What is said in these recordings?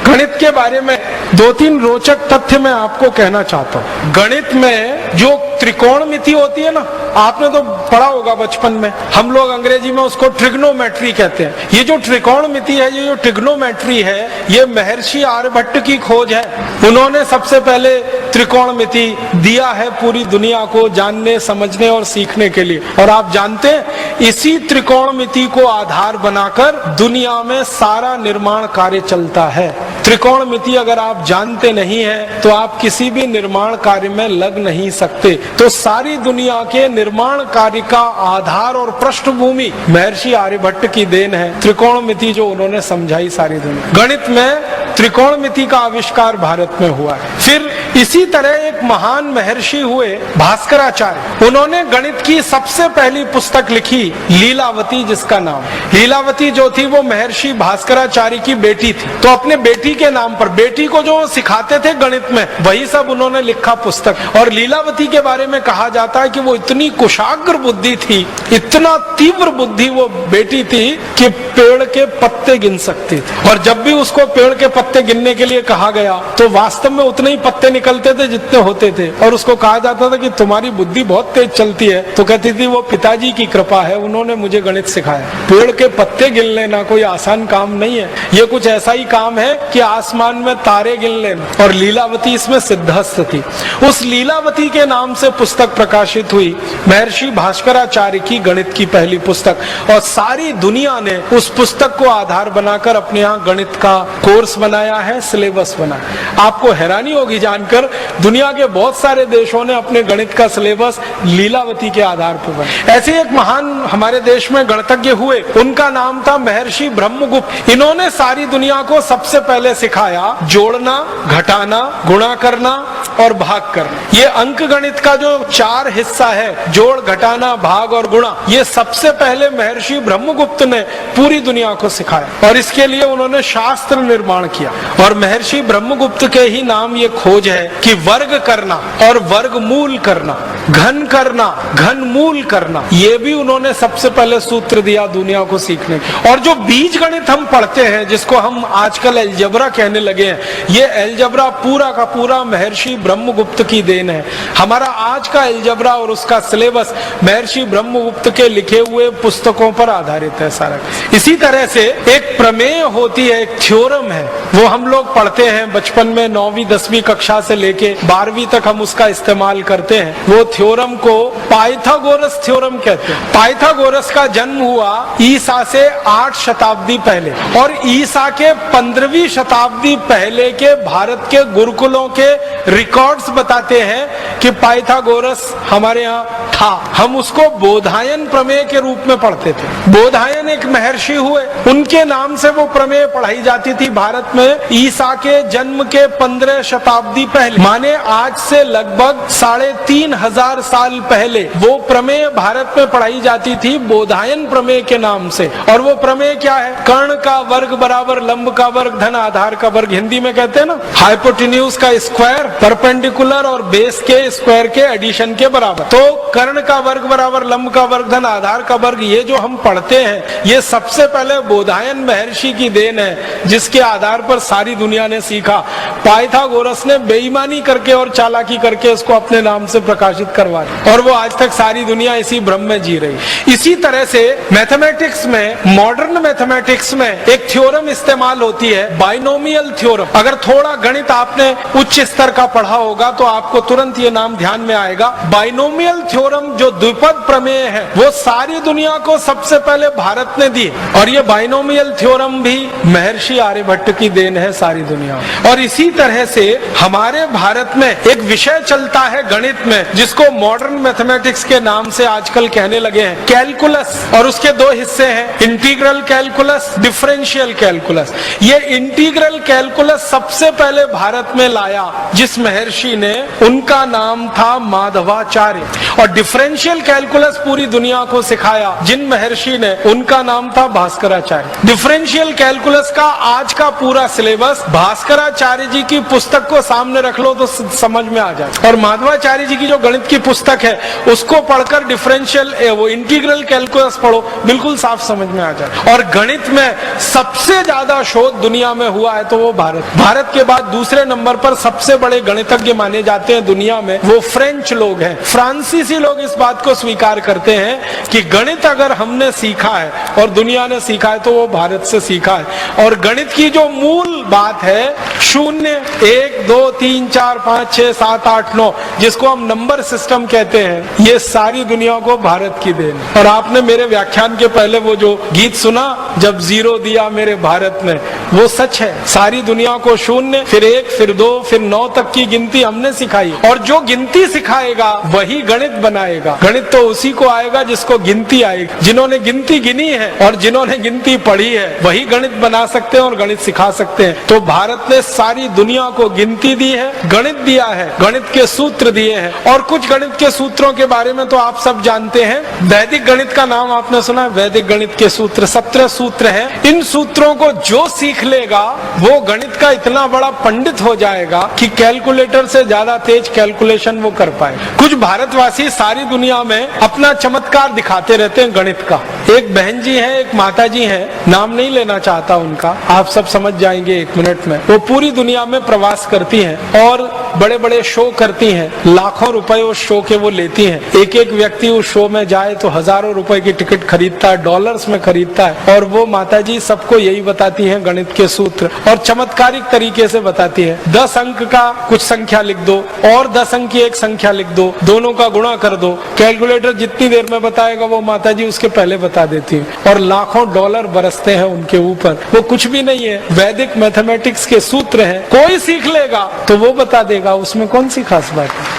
गणित के बारे में 2-3 रोचक तथ्य मैं आपको कहना चाहता हूँ। गणित में जो त्रिकोणमिति होती है ना, आपने तो पढ़ा होगा बचपन में, हम लोग अंग्रेजी में उसको ट्रिग्नोमेट्री कहते हैं। ये जो त्रिकोणमिति है, ये जो ट्रिग्नोमेट्री है, ये महर्षि आर्यभट्ट की खोज है। उन्होंने सबसे पहले त्रिकोणमिति दिया है पूरी दुनिया को जानने, समझने और सीखने के लिए। और आप जानते हैं, इसी त्रिकोणमिति को आधार बनाकर दुनिया में सारा निर्माण कार्य चलता है। त्रिकोणमिति अगर आप जानते नहीं हैं तो आप किसी भी निर्माण कार्य में लग नहीं सकते। तो सारी दुनिया के निर्माण कार्य का आधार और पृष्ठभूमि महर्षि आर्यभट्ट की देन है। त्रिकोणमिति जो उन्होंने समझाई सारी दुनिया। गणित में त्रिकोणमिति का आविष्कार भारत में हुआ है। फिर इसी तरह एक महान महर्षि हुए भास्कराचार्य। उन्होंने गणित की सबसे पहली पुस्तक लिखी, लीलावती जिसका नाम। लीलावती जो थी वो महर्षि भास्कराचार्य की बेटी थी। तो अपने बेटी के नाम पर, बेटी को जो सिखाते थे गणित में, वही सब उन्होंने लिखा पुस्तक। और लीलावती के बारे में कहा जाता है कि वो इतनी कुशाग्र बुद्धि थी, इतना तीव्र बुद्धि वो बेटी थी कि पेड़ के पत्ते गिन सकती थी। और जब भी उसको पेड़ के पत्ते गिनने के लिए कहा गया तो वास्तव में उतने ही पत्ते निकलते थे जितने होते थे। और उसको कहा जाता था कि तुम्हारी बुद्धि बहुत तेज चलती है, तो कहती थी वो पिताजी की कृपा है, उन्होंने मुझे गणित सिखाया। पेड़ के पत्ते गिन लेना कोई आसान काम नहीं है, ये कुछ ऐसा ही काम है कि आसमान में तारे गिन लेना। और लीलावती इसमें सिद्धहस्त थी। उस लीलावती के नाम से पुस्तक प्रकाशित हुई, महर्षि भास्कराचार्य की गणित की पहली पुस्तक। और सारी दुनिया ने उस पुस्तक को आधार बनाकर अपने यहाँ गणित का कोर्स बनाया है, सिलेबस बनाया। आपको हैरानी होगी जानकर, दुनिया के बहुत सारे देशों ने अपने गणित का सिलेबस लीलावती के आधार पर बनाया। ऐसे एक महान हमारे देश में गणितज्ञ हुए, उनका नाम था महर्षि ब्रह्मगुप्त। इन्होंने सारी दुनिया को सबसे पहले सिखाया जोड़ना, घटाना, गुणा करना और भाग करना। ये अंक गणित का जो 4 हिस्सा है, जोड़, घटाना, भाग और गुणा, ये सबसे पहले महर्षि ब्रह्मगुप्त ने पूरी दुनिया को सिखाया। और इसके लिए उन्होंने शास्त्र निर्माण किया। और महर्षि ब्रह्मगुप्त के ही नाम ये खोज है कि वर्ग करना और वर्गमूल करना, घन करना, घनमूल करना, ये भी उन्होंने सबसे पहले सूत्र दिया दुनिया को सीखने। और जो बीज गणित हम पढ़ते हैं, जिसको हम आजकल अलजेब्रा कहने लगे हैं, ये अलजेब्रा पूरा का पूरा महर्षि ब्रह्मगुप्त की देन है। हमारा आज का अलजेब्रा और उसका सिलेबस महर्षि ब्रह्मगुप्त के लिखे हुए पुस्तकों पर आधारित है सारा। इसी तरह से एक प्रमेय होती है, एक थ्योरम है, वो हम लोग पढ़ते हैं बचपन में, 9वीं 10वीं कक्षा से लेके 12वीं तक हम उसका इस्तेमाल करते हैं। वो थ्योरम को पाइथागोरस थ्योरम कहते हैं। पाइथागोरस का जन्म हुआ ईसा से 8 शताब्दी पहले। और ईसा के 15वीं शताब्दी पहले के भारत के गुरुकुलों के रिकॉर्ड्स बताते हैं कि पाइथागोरस हमारे यहाँ था। हम उसको बोधायन प्रमेय के रूप में पढ़ते थे। बोधायन एक महर्षि हुए, उनके नाम से वो प्रमेय पढ़ाई जाती थी भारत में ईसा के जन्म के 15 शताब्दी पहले, माने आज से लगभग 3500 साल पहले वो प्रमेय भारत में पढ़ाई जाती थी बोधायन प्रमेय के नाम से। और वो प्रमेय क्या है? कर्ण का वर्ग बराबर लंब का वर्ग धन आधार का वर्ग, हिंदी में कहते हैं ना, हाइपोटेन्यूज का स्क्वायर परपेंडिकुलर और बेस के स्क्वायर के एडिशन के बराबर। तो कर्ण का वर्ग बराबर लंब का वर्ग धन आधार का वर्ग, ये जो हम पढ़ते हैं, ये सबसे पहले बोधायन महर्षि की देन है, जिसके आधार पर सारी दुनिया ने सीखा। पाइथागोरस ने बेईमानी करके और चालाकी करके इसको अपने नाम से प्रकाशित करवा दिया, और वो आज तक सारी दुनिया इसी भ्रम में जी रही। इसी तरह से मैथमेटिक्स में, मॉडर्न मैथमेटिक्स में एक थ्योरम इस्तेमाल होती है, बाइनोमियल थ्योरम। अगर थोड़ा गणित आपने उच्च स्तर का पढ़ा होगा तो आपको तुरंत ये नाम ध्यान में आएगा। बाइनोमियल थ्योरम जो द्विपद प्रमेय है, वो सारी दुनिया को सबसे पहले भारत ने दी। और ये बाइनोमियल थ्योरम भी महर्षि आर्यभट्ट की देन है सारी दुनिया में। और इसी तरह से हमारे भारत में एक विषय चलता है गणित में, जिसको मॉडर्न मैथमेटिक्स के नाम से आजकल कहने लगे हैं, कैलकुलस। और उसके 2 हिस्से हैं, इंटीग्रल कैलकुलस, डिफरेंशियल कैलकुलस। ये इंटीग्रल कैलकुलस सबसे पहले भारत में लाया जिस महर्षि ने, उनका नाम था माधवाचार्य। और डिफरेंशियल कैलकुलस पूरी दुनिया को सिखाया जिन महर्षि ने, उनका नाम था भास्कराचार्य। डिफरेंशियल कैलकुलस का आज का पूरा सिलेबस भास्कराचार्य जी जी की पुस्तक को सामने रख लो तो समझ में आ जाए। और माधवाचार्य जी की जो गणित की पुस्तक है उसको पढ़कर डिफरेंशियल वो इंटीग्रल कैलकुलस पढ़ो, बिल्कुल साफ समझ में आ जाए। और गणित में सबसे ज्यादा शोध दुनिया में हुआ है तो वो भारत के बाद दूसरे नंबर पर सबसे बड़े गणितज्ञ माने जाते हैं दुनिया में, वो फ्रेंच लोग हैं। फ्रांसीसी लोग इस बात को स्वीकार करते हैं कि गणित अगर हमने सीखा है और दुनिया ने सीखा है तो वो भारत से सीखा है। और गणित की जो मूल बात है 0, 1, 2, 3, 4, 5, 6, 7, 8, 9 जिसको हम नंबर सिस्टम कहते हैं, ये सारी दुनिया को भारत की देन। और आपने मेरे व्याख्यान के पहले वो जो गीत सुना, जब 0 दिया मेरे भारत ने, वो सच है। सारी दुनिया को 0, फिर 1, फिर 2, फिर 9 तक की गिनती हमने सिखाई। और जो गिनती सिखाएगा वही गणित बनाएगा। गणित तो उसी को आएगा जिसको गिनती आएगी। जिन्होंने गिनती गिनी है और जिन्होंने गिनती पढ़ी है वही गणित बना सकते हैं और गणित सिखा सकते हैं। तो भारत ने सारी दुनिया को गिनती दी है, गणित दिया है, गणित के सूत्र दिए हैं। और कुछ गणित के सूत्रों के बारे में तो आप सब जानते हैं। वैदिक गणित का नाम आपने सुना है? वैदिक गणित के सूत्र 17 सूत्र हैं। इन सूत्रों को जो सीख लेगा वो गणित का इतना बड़ा पंडित हो जाएगा कि कैलकुलेटर से ज्यादा तेज कैलकुलेशन वो कर पाए। कुछ भारतवासी सारी दुनिया में अपना चमत्कार दिखाते रहते हैं गणित का। एक बहन जी है, एक माता जी है, नाम नहीं लेना चाहता उनका, आप सब समझ जाएंगे 1 मिनट में। वो पूरी दुनिया में प्रवास करती हैं और बड़े बड़े शो करती हैं। लाखों रुपए उस शो के वो लेती हैं। एक एक व्यक्ति उस शो में जाए तो हजारों रुपए की टिकट खरीदता है, डॉलर्स में खरीदता है। और वो माताजी सबको यही बताती हैं गणित के सूत्र, और चमत्कारिक तरीके से बताती है। 10 अंक का कुछ संख्या लिख दो और 10 अंक की एक संख्या लिख दो, दोनों का गुणा कर दो। कैलकुलेटर जितनी देर में बताएगा वो माताजी उसके पहले बता देती है। और लाखों डॉलर बरसते हैं उनके ऊपर। वो कुछ भी नहीं है, वैदिक मैथमेटिक्स के सूत्र हैं। कोई सीख लेगा तो वो बता देगा, उसमें कौन सी खास बात है।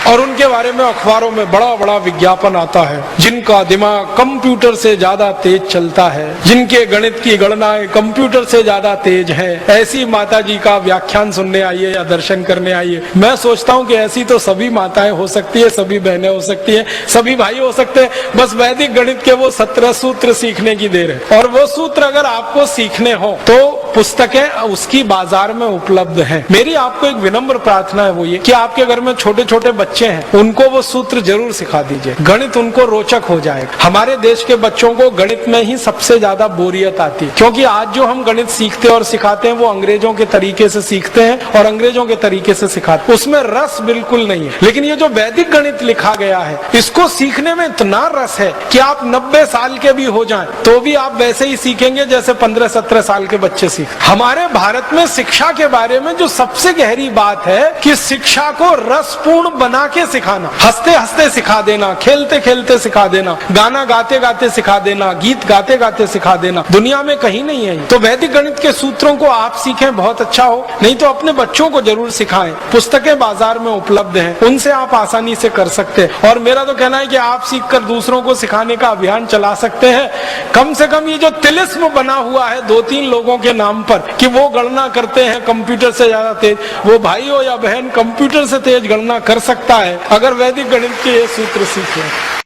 और उनके बारे में अखबारों में बड़ा बड़ा विज्ञापन आता है। जिनका दिमाग कंप्यूटर से ज्यादा तेज चलता है, जिनके गणित की गणनाएं कंप्यूटर से ज्यादा तेज है, ऐसी माता जी का व्याख्यान सुनने आइए या दर्शन करने आइए। मैं सोचता हूँ कि ऐसी तो सभी माताएं हो सकती है, सभी बहनें हो सकती है, सभी भाई हो सकते हैं। बस वैदिक गणित के वो 17 सूत्र सीखने की देर है। और वो सूत्र अगर आपको सीखने हो तो पुस्तकें उसकी बाजार में उपलब्ध हैं। मेरी आपको एक विनम्र प्रार्थना है, वो ये कि आपके घर में छोटे छोटे बच्चे हैं, उनको वो सूत्र जरूर सिखा दीजिए। गणित उनको रोचक हो जाएगा। हमारे देश के बच्चों को गणित में ही सबसे ज्यादा बोरियत आती है, क्योंकि आज जो हम गणित सीखते हैं और सिखाते हैं वो अंग्रेजों के तरीके से सीखते हैं और अंग्रेजों के तरीके से सिखाते हैं। उसमें रस बिल्कुल नहीं है। लेकिन ये जो वैदिक गणित लिखा गया है, इसको सीखने में इतना रस है कि आप 90 साल के भी हो जाएं तो भी आप वैसे ही सीखेंगे जैसे 15-17 साल के बच्चे सीख। हमारे भारत में शिक्षा के बारे में जो सबसे गहरी बात है कि शिक्षा को रसपूर्ण बना के सिखाना, हंसते हंसते सिखा देना, खेलते खेलते सिखा देना, गाना गाते गाते सिखा देना, गीत गाते गाते सिखा देना, दुनिया में कहीं नहीं है। तो वैदिक गणित के सूत्रों को आप सीखें, बहुत अच्छा हो। नहीं तो अपने बच्चों को जरूर सिखाएं। पुस्तकें बाजार में उपलब्ध हैं, उनसे आप आसानी से कर सकते हैं। और मेरा तो कहना है कि आप सीखकर दूसरों को सिखाने का अभियान चला सकते हैं। कम से कम ये जो तिलिस्म बना हुआ है 2-3 लोगों के नाम पर कि वो गणना करते हैं कंप्यूटर से ज्यादा तेज, वो भाई हो या बहन कंप्यूटर से तेज गणना कर सकता है अगर वैदिक गणित के ये सूत्र सीखे।